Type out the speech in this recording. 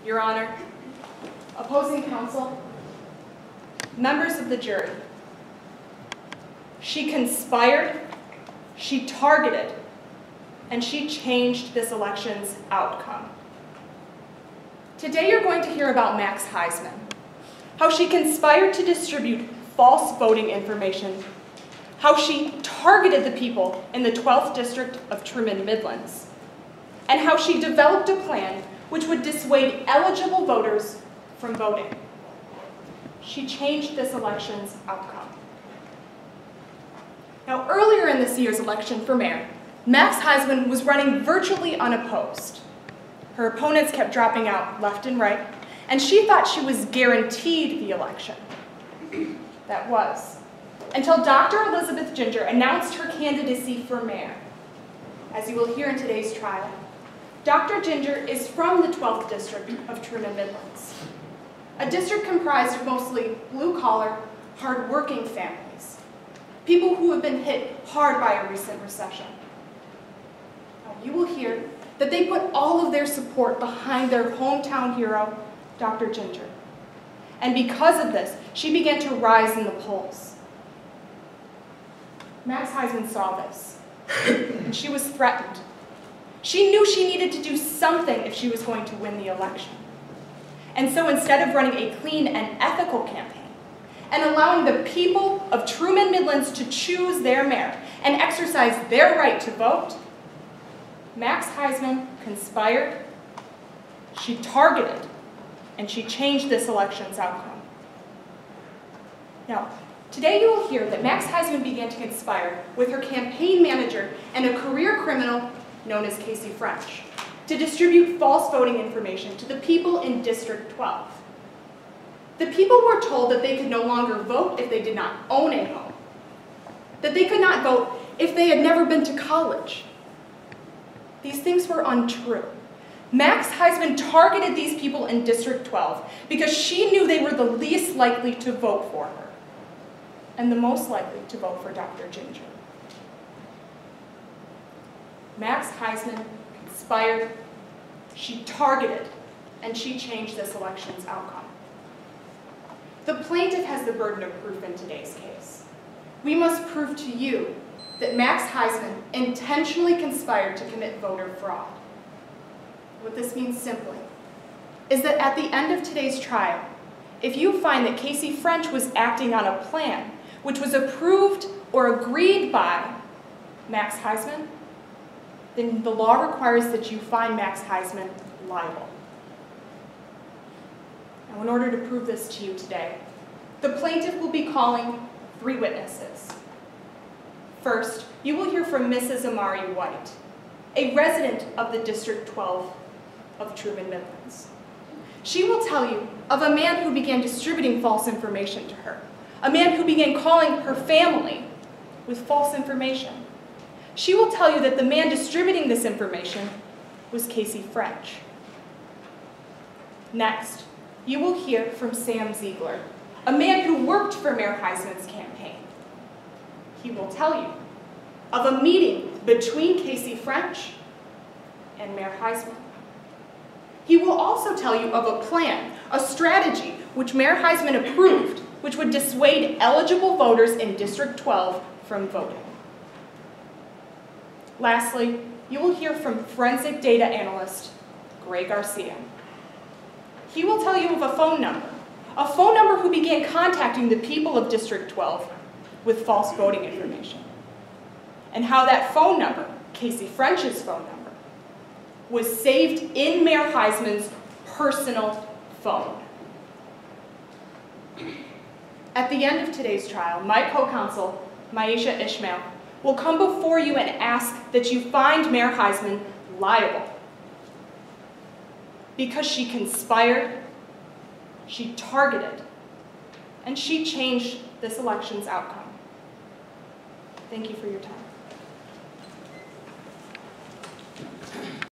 Your Honor, opposing counsel, members of the jury, she conspired, she targeted, and she changed this election's outcome. Today you're going to hear about Max Heisman, how she conspired to distribute false voting information, how she targeted the people in the 12th District of Truman Midlands, and how she developed a plan which would dissuade eligible voters from voting. She changed this election's outcome. Now, earlier in this year's election for mayor, Max Heisman was running virtually unopposed. Her opponents kept dropping out left and right, and she thought she was guaranteed the election. That was, until Dr. Elizabeth Ginger announced her candidacy for mayor. As you will hear in today's trial, Dr. Ginger is from the 12th District of Truman Midlands, a district comprised of mostly blue-collar, hard-working families, people who have been hit hard by a recent recession. Now, you will hear that they put all of their support behind their hometown hero, Dr. Ginger. And because of this, she began to rise in the polls. Max Heisman saw this, and she was threatened. She knew she needed to do something if she was going to win the election. And so instead of running a clean and ethical campaign, and allowing the people of Truman Midlands to choose their mayor and exercise their right to vote, Max Heisman conspired, she targeted, and she changed this election's outcome. Now, today you will hear that Max Heisman began to conspire with her campaign manager and a career criminal known as Casey French to distribute false voting information to the people in District 12. The people were told that they could no longer vote if they did not own a home, that they could not vote if they had never been to college. These things were untrue. Max Heisman targeted these people in District 12 because she knew they were the least likely to vote for her and the most likely to vote for Dr. Ginger. Max Heisman conspired, she targeted, and she changed this election's outcome. The plaintiff has the burden of proof in today's case. We must prove to you that Max Heisman intentionally conspired to commit voter fraud. What this means simply is that at the end of today's trial, if you find that Casey French was acting on a plan which was approved or agreed by Max Heisman, then the law requires that you find Max Heisman liable. Now, in order to prove this to you today, the plaintiff will be calling 3 witnesses. First, you will hear from Mrs. Amari White, a resident of the District 12 of Truman Midlands. She will tell you of a man who began distributing false information to her, a man who began calling her family with false information. She will tell you that the man distributing this information was Casey French. Next, you will hear from Sam Ziegler, a man who worked for Mayor Heisman's campaign. He will tell you of a meeting between Casey French and Mayor Heisman. He will also tell you of a plan, a strategy, which Mayor Heisman approved, which would dissuade eligible voters in District 12 from voting. Lastly, you will hear from forensic data analyst Gray Garcia. He will tell you of a phone number who began contacting the people of District 12 with false voting information, and how that phone number, Casey French's phone number, was saved in Mayor Heisman's personal phone. At the end of today's trial, my co-counsel, Maisha Ishmael, will come before you and ask that you find Mayor Heisman liable because she conspired, she targeted, and she changed this election's outcome. Thank you for your time.